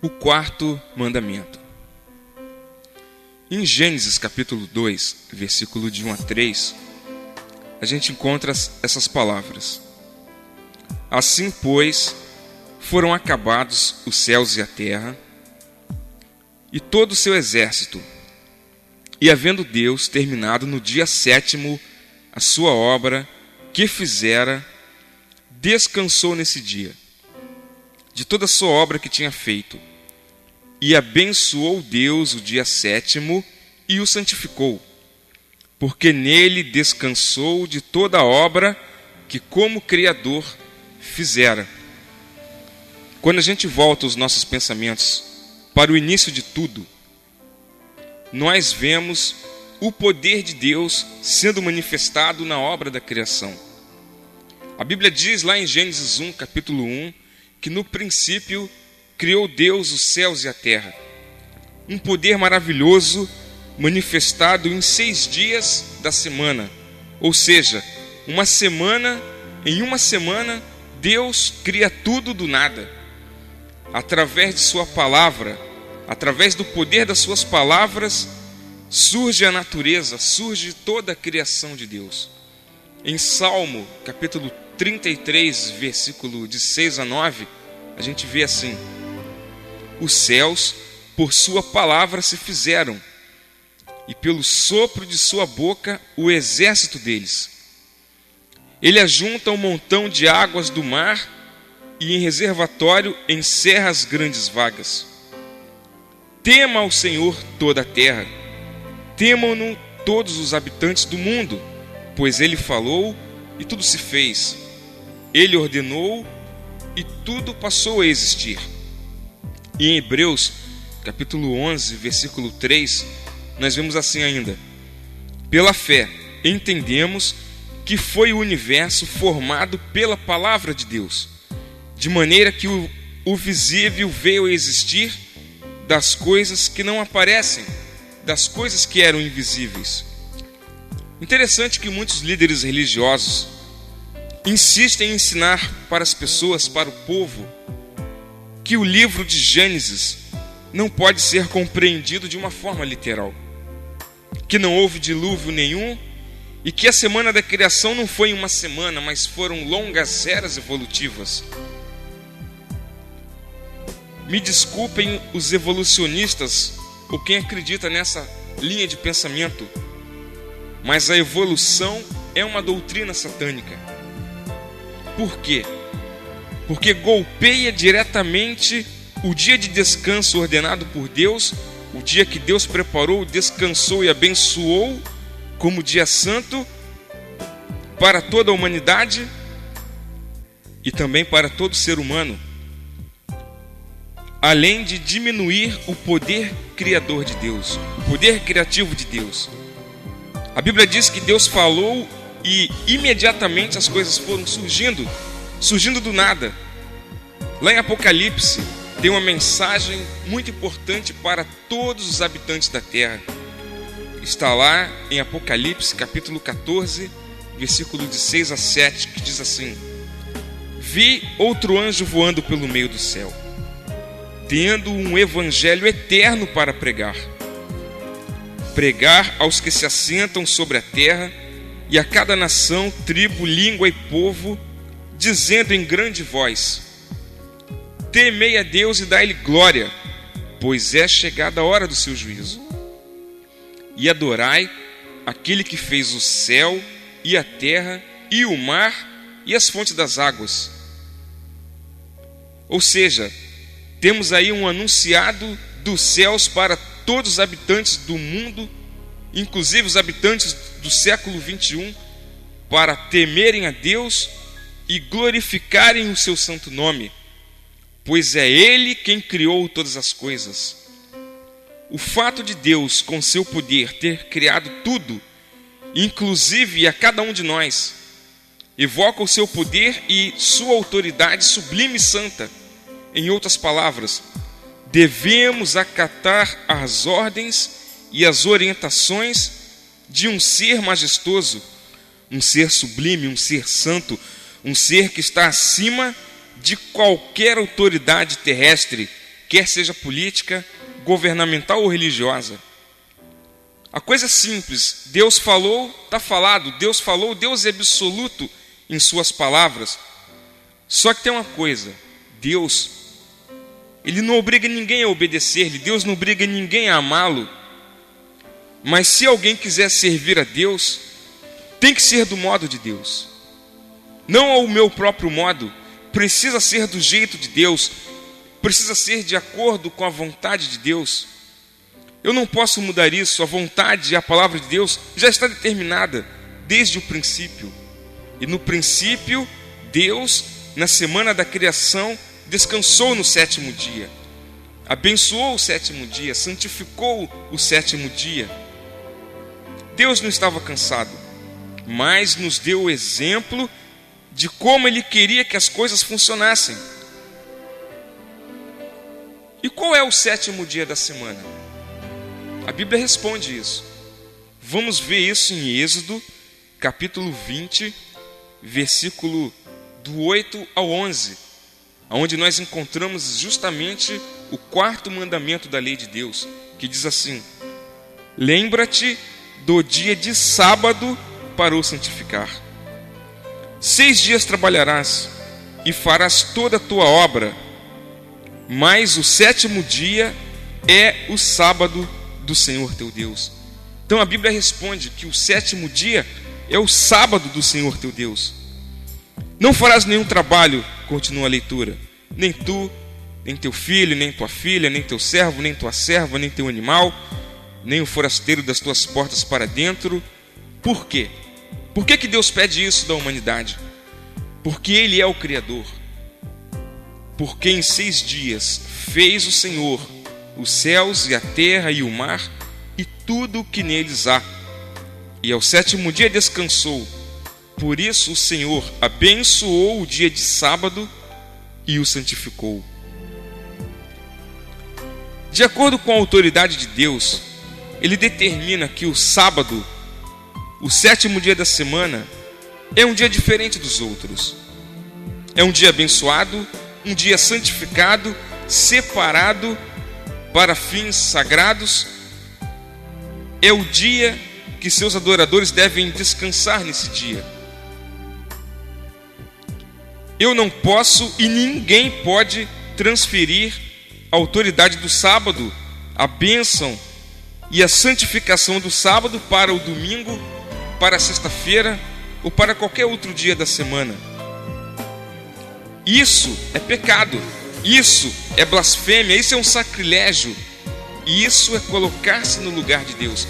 O quarto mandamento. Em Gênesis capítulo 2, versículo de 1 a 3, a gente encontra essas palavras. Assim, pois, foram acabados os céus e a terra, e todo o seu exército, e havendo Deus terminado no dia 7º a sua obra que fizera, descansou nesse dia de toda a sua obra que tinha feito, e abençoou Deus o dia 7º e o santificou, porque nele descansou de toda a obra que como Criador fizera. Quando a gente volta os nossos pensamentos para o início de tudo, nós vemos o poder de Deus sendo manifestado na obra da criação. A Bíblia diz lá em Gênesis 1, capítulo 1, que no princípio criou Deus os céus e a terra. Um poder maravilhoso manifestado em 6 dias da semana. Ou seja, em uma semana, Deus cria tudo do nada. Através de sua palavra, através do poder das suas palavras, surge a natureza, surge toda a criação de Deus. Em Salmo, capítulo 33, versículo de 6 a 9, a gente vê assim: os céus, por sua palavra se fizeram, e pelo sopro de sua boca, o exército deles. Ele ajunta um montão de águas do mar, e em reservatório encerra as grandes vagas. Tema ao Senhor toda a terra, temam-no todos os habitantes do mundo, pois ele falou e tudo se fez. Ele ordenou e tudo passou a existir. E em Hebreus, capítulo 11, versículo 3, nós vemos assim ainda: pela fé, entendemos que foi o universo formado pela palavra de Deus, de maneira que o visível veio a existir das coisas que não aparecem, das coisas que eram invisíveis. Interessante que muitos líderes religiosos insistem em ensinar para as pessoas, para o povo, que o livro de Gênesis não pode ser compreendido de uma forma literal, que não houve dilúvio nenhum e que a semana da criação não foi uma semana, mas foram longas eras evolutivas. Me desculpem os evolucionistas ou quem acredita nessa linha de pensamento, mas a evolução é uma doutrina satânica. Por quê? Porque golpeia diretamente o dia de descanso ordenado por Deus, o dia que Deus preparou, descansou e abençoou como dia santo para toda a humanidade e também para todo ser humano, além de diminuir o poder criador de Deus, o poder criativo de Deus. A Bíblia diz que Deus falou e imediatamente as coisas foram surgindo do nada. Lá em Apocalipse tem uma mensagem muito importante para todos os habitantes da terra. Está lá em Apocalipse capítulo 14, versículo de 6 a 7, que diz assim: vi outro anjo voando pelo meio do céu, tendo um evangelho eterno para pregar aos que se assentam sobre a terra e a cada nação, tribo, língua e povo, dizendo em grande voz: temei a Deus e dai-lhe glória, pois é chegada a hora do seu juízo. E adorai aquele que fez o céu e a terra e o mar e as fontes das águas. Ou seja, temos aí um anunciado dos céus para todos os habitantes do mundo, inclusive os habitantes do século 21, para temerem a Deus e glorificarem o seu santo nome, pois é Ele quem criou todas as coisas. O fato de Deus, com seu poder, ter criado tudo, inclusive a cada um de nós, evoca o seu poder e sua autoridade sublime e santa. Em outras palavras, devemos acatar as ordens e as orientações de um ser majestoso, um ser sublime, um ser santo, um ser que está acima de qualquer autoridade terrestre, quer seja política, governamental ou religiosa. A coisa é simples. Deus falou, está falado. Deus falou, Deus é absoluto em suas palavras. Só que tem uma coisa. Deus, Ele não obriga ninguém a obedecer-lhe. Deus não obriga ninguém a amá-lo. Mas se alguém quiser servir a Deus, tem que ser do modo de Deus. Não ao meu próprio modo. Precisa ser do jeito de Deus. Precisa ser de acordo com a vontade de Deus. Eu não posso mudar isso. A vontade e a palavra de Deus já está determinada desde o princípio. E no princípio, Deus, na semana da criação, descansou no sétimo dia. Abençoou o sétimo dia, santificou o sétimo dia. Deus não estava cansado, mas nos deu o exemplo de como Ele queria que as coisas funcionassem. E qual é o sétimo dia da semana? A Bíblia responde isso. Vamos ver isso em Êxodo, capítulo 20, versículo do 8 ao 11, onde nós encontramos justamente o quarto mandamento da lei de Deus, que diz assim: lembra-te do dia de sábado para o santificar. 6 dias trabalharás e farás toda a tua obra, mas o sétimo dia é o sábado do Senhor teu Deus. Então a Bíblia responde que o sétimo dia é o sábado do Senhor teu Deus. Não farás nenhum trabalho, continua a leitura, nem tu, nem teu filho, nem tua filha, nem teu servo, nem tua serva, nem teu animal, nem o forasteiro das tuas portas para dentro. Por quê? Por que Deus pede isso da humanidade? Porque Ele é o Criador. Porque em 6 dias fez o Senhor os céus e a terra e o mar e tudo o que neles há. E ao sétimo dia descansou. Por isso o Senhor abençoou o dia de sábado e o santificou. De acordo com a autoridade de Deus, Ele determina que o sábado, o sétimo dia da semana, é um dia diferente dos outros. É um dia abençoado, um dia santificado, separado para fins sagrados. É o dia que seus adoradores devem descansar nesse dia. Eu não posso e ninguém pode transferir a autoridade do sábado, a bênção e a santificação do sábado para o domingo, para a sexta-feira ou para qualquer outro dia da semana. Isso é pecado, isso é blasfêmia, isso é um sacrilégio, e isso é colocar-se no lugar de Deus.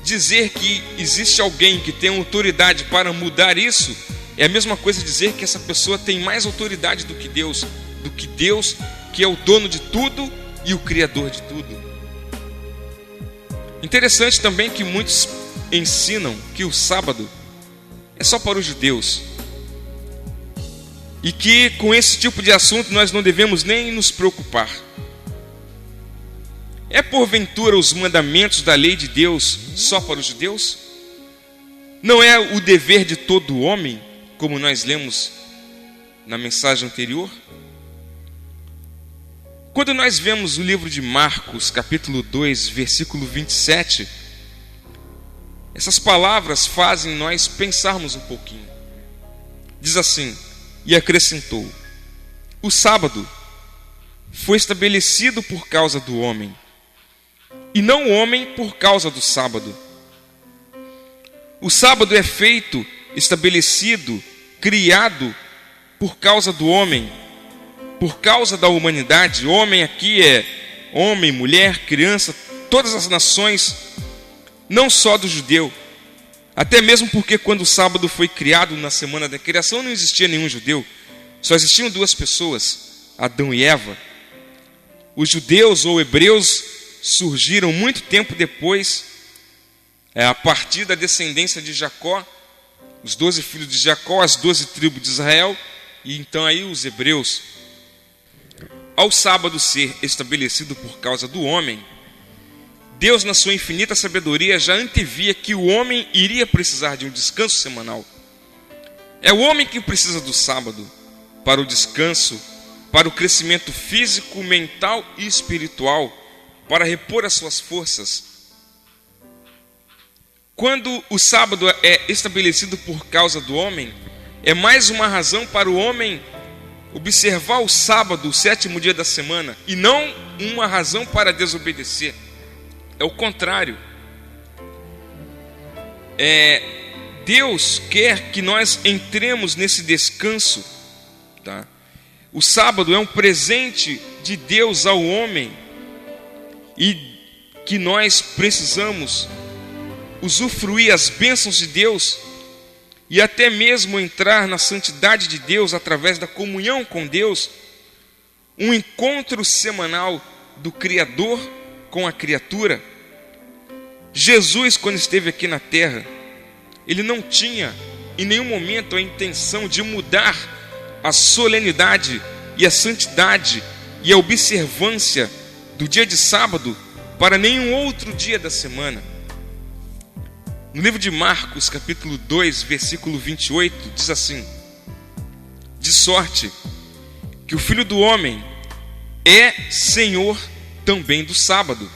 Dizer que existe alguém que tem autoridade para mudar isso é a mesma coisa dizer que essa pessoa tem mais autoridade do que Deus que é o dono de tudo e o criador de tudo. Interessante também que muitos ensinam que o sábado é só para os judeus e que com esse tipo de assunto nós não devemos nem nos preocupar. É porventura os mandamentos da lei de Deus só para os judeus? Não é o dever de todo homem, como nós lemos na mensagem anterior? Quando nós vemos o livro de Marcos, capítulo 2, versículo 27, essas palavras fazem nós pensarmos um pouquinho. Diz assim: e acrescentou: o sábado foi estabelecido por causa do homem, e não o homem por causa do sábado. O sábado é feito, estabelecido, criado por causa do homem, por causa da humanidade. Homem aqui é homem, mulher, criança, todas as nações, não só do judeu. Até mesmo porque quando o sábado foi criado na semana da criação não existia nenhum judeu, só existiam 2 pessoas, Adão e Eva. Os judeus ou hebreus surgiram muito tempo depois, a partir da descendência de Jacó, os 12 filhos de Jacó, as 12 tribos de Israel, e então aí os hebreus. Ao sábado ser estabelecido por causa do homem, Deus, na sua infinita sabedoria, já antevia que o homem iria precisar de um descanso semanal. É o homem que precisa do sábado para o descanso para o crescimento físico, mental e espiritual, para repor as suas forças. Quando o sábado é estabelecido por causa do homem, é mais uma razão para o homem observar o sábado, o sétimo dia da semana, e não uma razão para desobedecer. É o contrário. Deus quer que nós entremos nesse descanso, tá? O sábado é um presente de Deus ao homem e que nós precisamos usufruir as bênçãos de Deus e até mesmo entrar na santidade de Deus através da comunhão com Deus, um encontro semanal do Criador com a criatura. Jesus, quando esteve aqui na terra, ele não tinha em nenhum momento a intenção de mudar a solenidade e a santidade e a observância do dia de sábado para nenhum outro dia da semana. No livro de Marcos, capítulo 2, versículo 28, diz assim: de sorte que o Filho do Homem é Senhor também do sábado.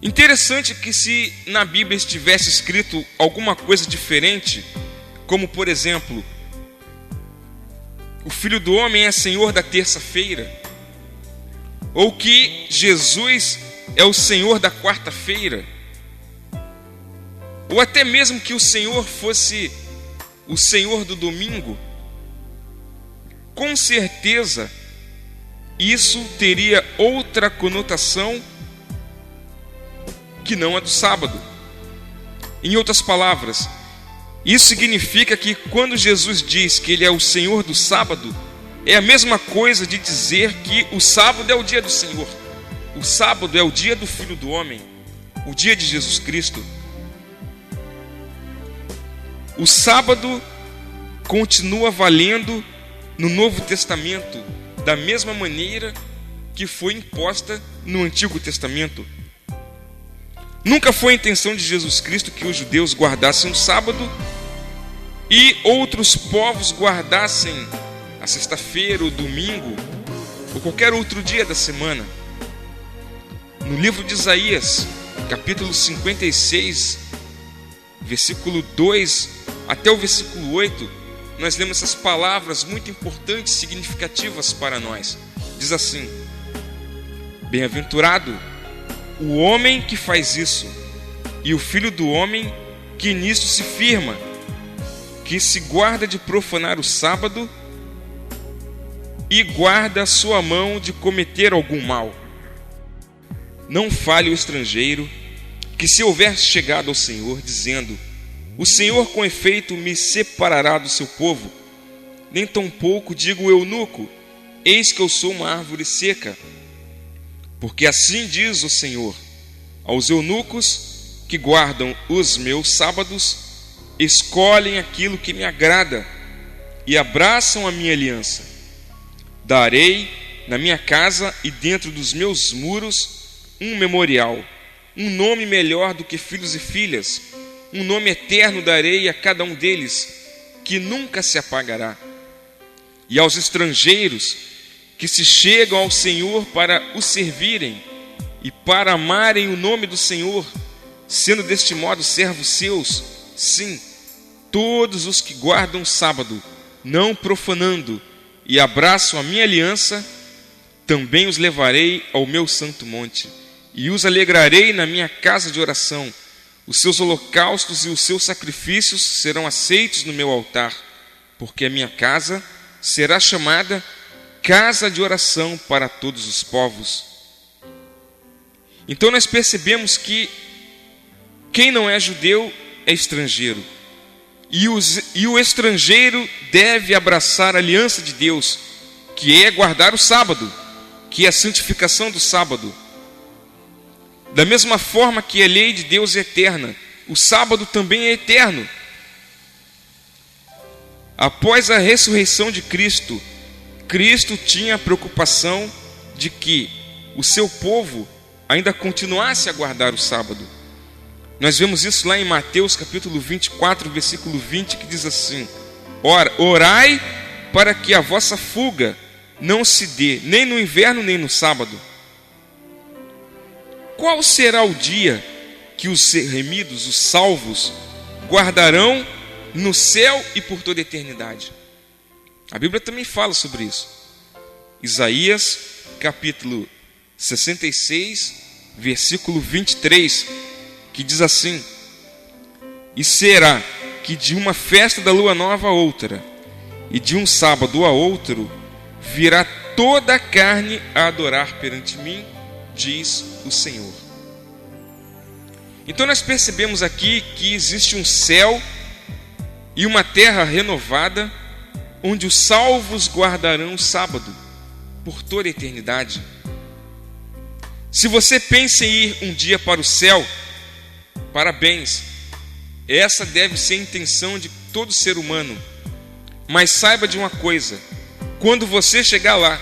Interessante que se na Bíblia estivesse escrito alguma coisa diferente, como por exemplo, o Filho do Homem é Senhor da terça-feira, ou que Jesus é o Senhor da quarta-feira, ou até mesmo que o Senhor fosse o Senhor do domingo, com certeza isso teria outra conotação que não a do sábado. Em outras palavras, isso significa que quando Jesus diz que ele é o Senhor do sábado, é a mesma coisa de dizer que o sábado é o dia do Senhor. O sábado é o dia do Filho do Homem, o dia de Jesus Cristo. O sábado continua valendo no Novo Testamento da mesma maneira que foi imposta no Antigo Testamento. Nunca foi a intenção de Jesus Cristo que os judeus guardassem o sábado e outros povos guardassem a sexta-feira, o domingo ou qualquer outro dia da semana. No livro de Isaías, capítulo 56, versículo 2 até o versículo 8, nós lemos essas palavras muito importantes e significativas para nós. Diz assim: bem-aventurado o homem que faz isso, e o filho do homem que nisto se firma, que se guarda de profanar o sábado e guarda a sua mão de cometer algum mal. Não fale o estrangeiro, que se houver chegado ao Senhor, dizendo: o Senhor com efeito me separará do seu povo, nem tampouco diga o eunuco: eis que eu sou uma árvore seca. Porque assim diz o Senhor: aos eunucos que guardam os meus sábados, escolhem aquilo que me agrada e abraçam a minha aliança. Darei na minha casa e dentro dos meus muros um memorial, um nome melhor do que filhos e filhas, um nome eterno darei a cada um deles, que nunca se apagará. E aos estrangeiros que se chegam ao Senhor para o servirem e para amarem o nome do Senhor, sendo deste modo servos seus, sim, todos os que guardam o sábado, não profanando, e abraçam a minha aliança, também os levarei ao meu santo monte, e os alegrarei na minha casa de oração. Os seus holocaustos e os seus sacrifícios serão aceitos no meu altar, porque a minha casa será chamada casa de oração para todos os povos. Então nós percebemos que quem não é judeu é estrangeiro. E o estrangeiro deve abraçar a aliança de Deus, que é guardar o sábado, que é a santificação do sábado. Da mesma forma que a lei de Deus é eterna, o sábado também é eterno. Após a ressurreição de Cristo, Cristo tinha a preocupação de que o seu povo ainda continuasse a guardar o sábado. Nós vemos isso lá em Mateus capítulo 24, versículo 20, que diz assim: Ora, orai para que a vossa fuga não se dê, nem no inverno, nem no sábado. Qual será o dia que os remidos, os salvos, guardarão no céu e por toda a eternidade? A Bíblia também fala sobre isso. Isaías, capítulo 66, versículo 23, que diz assim: e será que de uma festa da lua nova a outra, e de um sábado a outro, virá toda a carne a adorar perante mim, diz o Senhor. Então nós percebemos aqui que existe um céu e uma terra renovada, onde os salvos guardarão o sábado por toda a eternidade. Se você pensa em ir um dia para o céu, parabéns, essa deve ser a intenção de todo ser humano. Mas saiba de uma coisa: quando você chegar lá,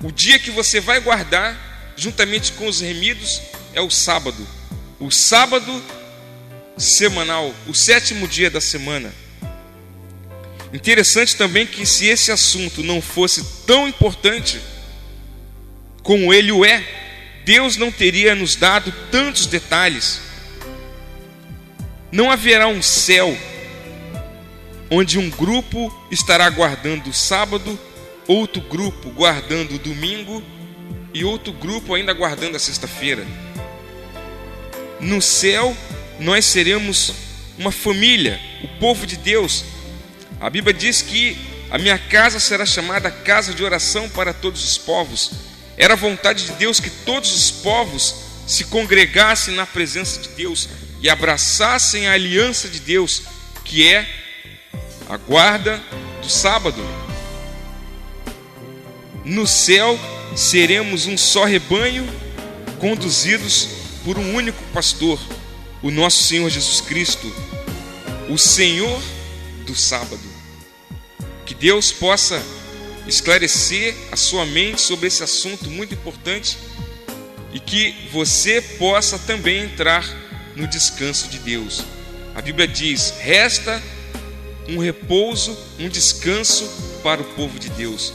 o dia que você vai guardar, juntamente com os remidos, é o sábado semanal, o 7º dia da semana. Interessante também que, se esse assunto não fosse tão importante como ele o é, Deus não teria nos dado tantos detalhes. Não haverá um céu onde um grupo estará guardando o sábado, outro grupo guardando o domingo e outro grupo ainda guardando a sexta-feira. No céu nós seremos uma família, o povo de Deus. A Bíblia diz que a minha casa será chamada casa de oração para todos os povos. Era a vontade de Deus que todos os povos se congregassem na presença de Deus e abraçassem a aliança de Deus, que é a guarda do sábado. No céu seremos um só rebanho, conduzidos por um único pastor, o nosso Senhor Jesus Cristo, o Senhor do sábado. Que Deus possa esclarecer a sua mente sobre esse assunto muito importante e que você possa também entrar no descanso de Deus. A Bíblia diz: resta um repouso, um descanso para o povo de Deus.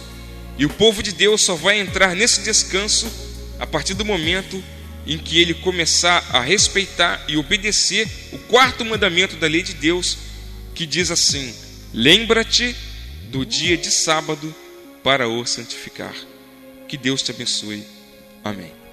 E o povo de Deus só vai entrar nesse descanso a partir do momento em que ele começar a respeitar e obedecer o 4º mandamento da lei de Deus, que diz assim: lembra-te do dia de sábado para o santificar. Que Deus te abençoe. Amém.